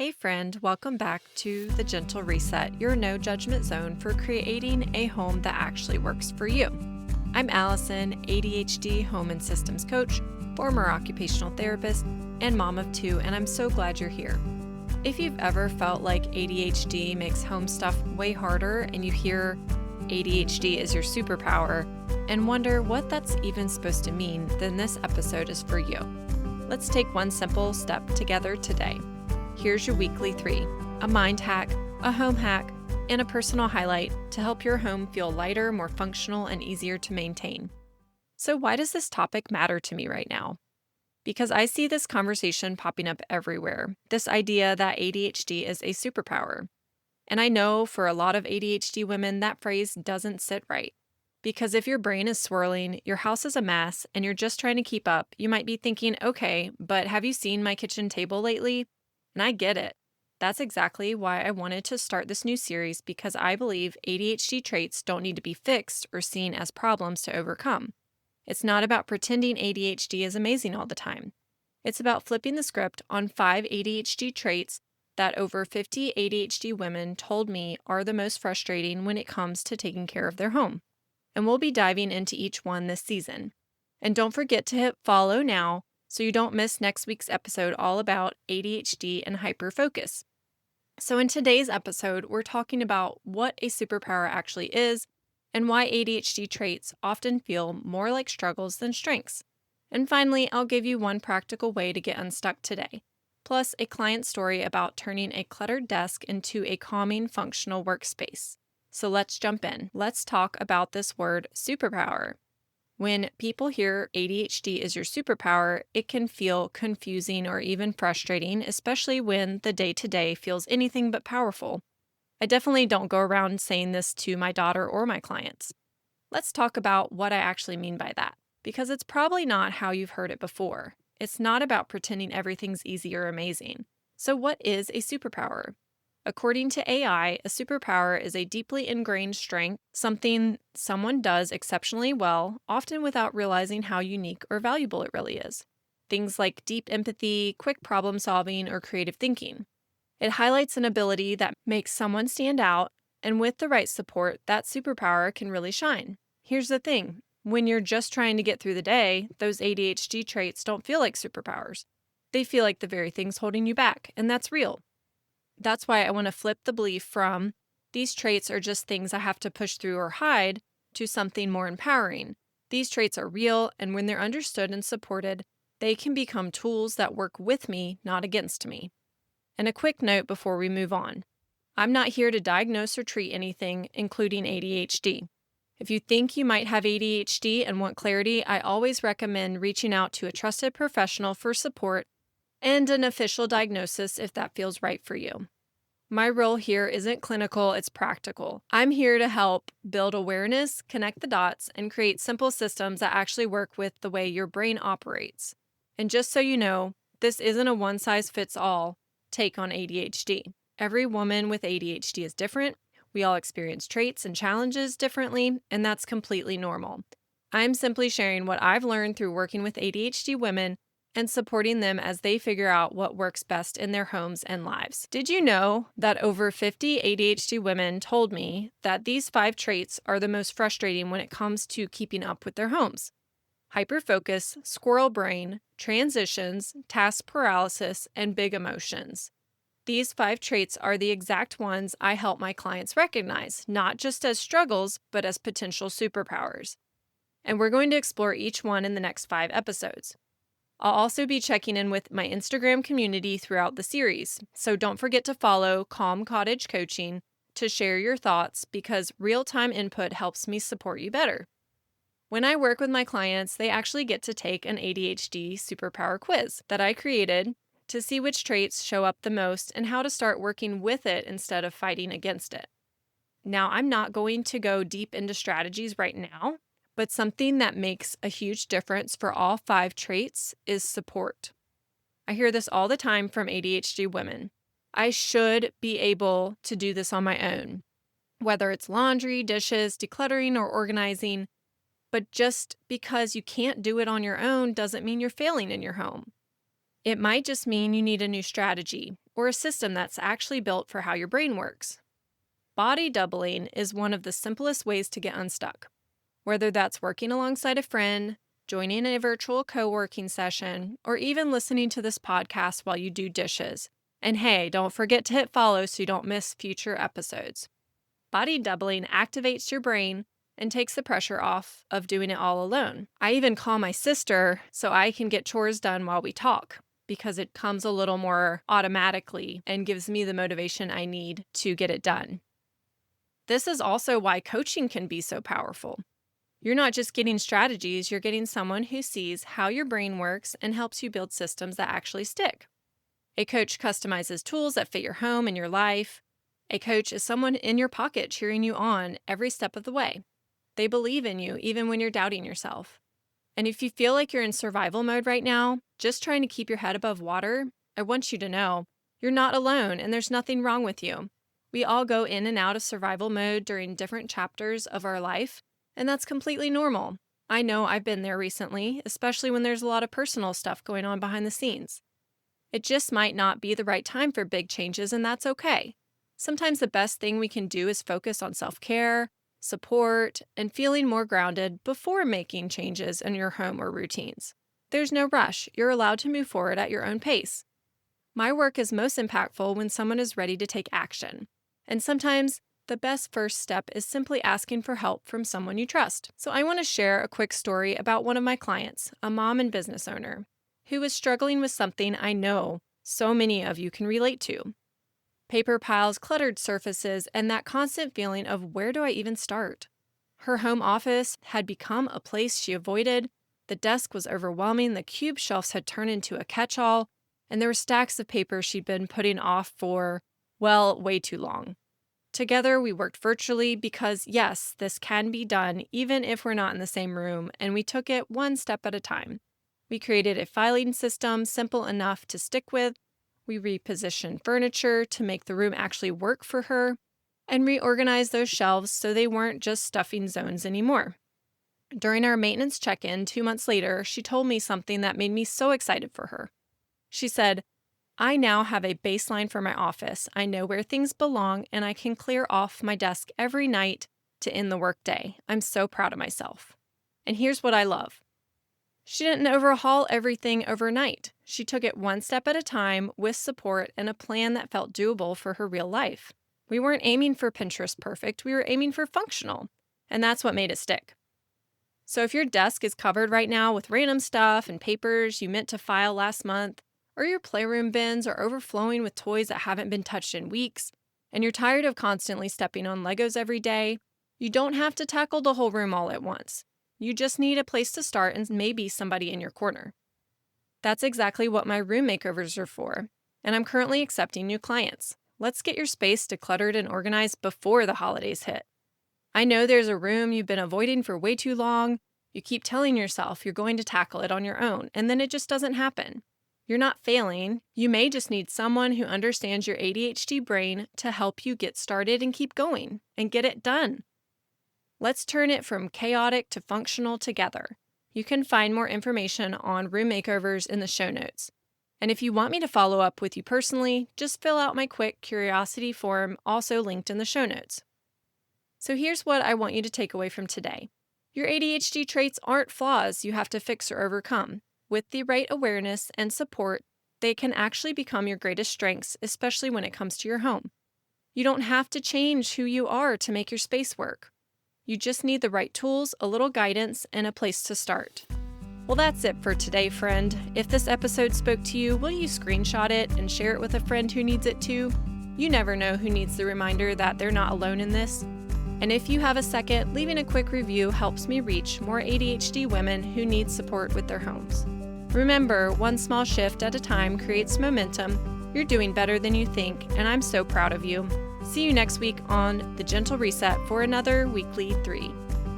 Hey friend, welcome back to The Gentle Reset, your no judgment zone for creating a home that actually works for you. I'm Allison, ADHD home and systems coach, former occupational therapist, and mom of two, and I'm so glad you're here. If you've ever felt like ADHD makes home stuff way harder and you hear ADHD is your superpower and wonder what that's even supposed to mean, then this episode is for you. Let's take one simple step together today. Here's your weekly 3, a mind hack, a home hack, and a personal highlight to help your home feel lighter, more functional, and easier to maintain. So why does this topic matter to me right now? Because I see this conversation popping up everywhere, this idea that ADHD is a superpower. And I know for a lot of ADHD women, that phrase doesn't sit right. Because if your brain is swirling, your house is a mess, and you're just trying to keep up, you might be thinking, okay, but have you seen my kitchen table lately? And I get it. That's exactly why I wanted to start this new series, because I believe ADHD traits don't need to be fixed or seen as problems to overcome. It's not about pretending ADHD is amazing all the time. It's about flipping the script on 5 ADHD traits that over 50 ADHD women told me are the most frustrating when it comes to taking care of their home. And we'll be diving into each one this season. And don't forget to hit follow now so you don't miss next week's episode all about ADHD and hyperfocus. So in today's episode, we're talking about what a superpower actually is and why ADHD traits often feel more like struggles than strengths. And finally, I'll give you one practical way to get unstuck today, plus a client story about turning a cluttered desk into a calming, functional workspace. So let's jump in. Let's talk about this word superpower. When people hear ADHD is your superpower, it can feel confusing or even frustrating, especially when the day-to-day feels anything but powerful. I definitely don't go around saying this to my daughter or my clients. Let's talk about what I actually mean by that, because it's probably not how you've heard it before. It's not about pretending everything's easy or amazing. So what is a superpower? According to AI, a superpower is a deeply ingrained strength, something someone does exceptionally well, often without realizing how unique or valuable it really is. Things like deep empathy, quick problem solving, or creative thinking. It highlights an ability that makes someone stand out, and with the right support, that superpower can really shine. Here's the thing, when you're just trying to get through the day, those ADHD traits don't feel like superpowers. They feel like the very things holding you back, and that's real. That's why I want to flip the belief from these traits are just things I have to push through or hide to something more empowering. These traits are real, and when they're understood and supported, they can become tools that work with me, not against me. And a quick note before we move on. I'm not here to diagnose or treat anything, including ADHD. If you think you might have ADHD and want clarity, I always recommend reaching out to a trusted professional for support and an official diagnosis if that feels right for you. My role here isn't clinical, it's practical. I'm here to help build awareness, connect the dots, and create simple systems that actually work with the way your brain operates. And just so you know, this isn't a one-size-fits-all take on ADHD. Every woman with ADHD is different. We all experience traits and challenges differently, and that's completely normal. I'm simply sharing what I've learned through working with ADHD women and supporting them as they figure out what works best in their homes and lives. Did you know that over 50 ADHD women told me that these 5 traits are the most frustrating when it comes to keeping up with their homes? Hyperfocus, squirrel brain, transitions, task paralysis, and big emotions. These 5 traits are the exact ones I help my clients recognize, not just as struggles, but as potential superpowers. And we're going to explore each one in the next 5 episodes. I'll also be checking in with my Instagram community throughout the series, so don't forget to follow Calm Cottage Coaching to share your thoughts, because real-time input helps me support you better. When I work with my clients, they actually get to take an ADHD superpower quiz that I created to see which traits show up the most and how to start working with it instead of fighting against it. Now, I'm not going to go deep into strategies right now, but something that makes a huge difference for all 5 traits is support. I hear this all the time from ADHD women. I should be able to do this on my own, whether it's laundry, dishes, decluttering, or organizing. But just because you can't do it on your own doesn't mean you're failing in your home. It might just mean you need a new strategy or a system that's actually built for how your brain works. Body doubling is one of the simplest ways to get unstuck. Whether that's working alongside a friend, joining a virtual co-working session, or even listening to this podcast while you do dishes. And hey, don't forget to hit follow so you don't miss future episodes. Body doubling activates your brain and takes the pressure off of doing it all alone. I even call my sister so I can get chores done while we talk, because it comes a little more automatically and gives me the motivation I need to get it done. This is also why coaching can be so powerful. You're not just getting strategies, you're getting someone who sees how your brain works and helps you build systems that actually stick. A coach customizes tools that fit your home and your life. A coach is someone in your pocket cheering you on every step of the way. They believe in you even when you're doubting yourself. And if you feel like you're in survival mode right now, just trying to keep your head above water, I want you to know you're not alone and there's nothing wrong with you. We all go in and out of survival mode during different chapters of our life, and that's completely normal. I know I've been there recently, especially when there's a lot of personal stuff going on behind the scenes. It just might not be the right time for big changes, and that's okay. Sometimes the best thing we can do is focus on self-care, support, and feeling more grounded before making changes in your home or routines. There's no rush. You're allowed to move forward at your own pace. My work is most impactful when someone is ready to take action. And sometimes the best first step is simply asking for help from someone you trust. So I want to share a quick story about one of my clients, a mom and business owner, who is struggling with something I know so many of you can relate to. Paper piles, cluttered surfaces, and that constant feeling of where do I even start? Her home office had become a place she avoided, the desk was overwhelming, the cube shelves had turned into a catch-all, and there were stacks of paper she'd been putting off for, well, way too long. Together, we worked virtually because, yes, this can be done even if we're not in the same room, and we took it one step at a time. We created a filing system simple enough to stick with. We repositioned furniture to make the room actually work for her, and reorganized those shelves so they weren't just stuffing zones anymore. During our maintenance check-in 2 months later, she told me something that made me so excited for her. She said, I now have a baseline for my office. I know where things belong, and I can clear off my desk every night to end the workday. I'm so proud of myself. And here's what I love. She didn't overhaul everything overnight. She took it one step at a time with support and a plan that felt doable for her real life. We weren't aiming for Pinterest perfect. We were aiming for functional, and that's what made it stick. So if your desk is covered right now with random stuff and papers you meant to file last month, or your playroom bins are overflowing with toys that haven't been touched in weeks, and you're tired of constantly stepping on Legos every day, you don't have to tackle the whole room all at once. You just need a place to start and maybe somebody in your corner. That's exactly what my room makeovers are for, and I'm currently accepting new clients. Let's get your space decluttered and organized before the holidays hit. I know there's a room you've been avoiding for way too long. You keep telling yourself you're going to tackle it on your own, and then it just doesn't happen. You're not failing. You may just need someone who understands your ADHD brain to help you get started and keep going and get it done. Let's turn it from chaotic to functional together. You can find more information on room makeovers in the show notes. And if you want me to follow up with you personally, just fill out my quick curiosity form, also linked in the show notes. So here's what I want you to take away from today. Your ADHD traits aren't flaws you have to fix or overcome. With the right awareness and support, they can actually become your greatest strengths, especially when it comes to your home. You don't have to change who you are to make your space work. You just need the right tools, a little guidance, and a place to start. Well, that's it for today, friend. If this episode spoke to you, will you screenshot it and share it with a friend who needs it too? You never know who needs the reminder that they're not alone in this. And if you have a second, leaving a quick review helps me reach more ADHD women who need support with their homes. Remember, one small shift at a time creates momentum. You're doing better than you think, and I'm so proud of you. See you next week on The Gentle Reset for another weekly 3.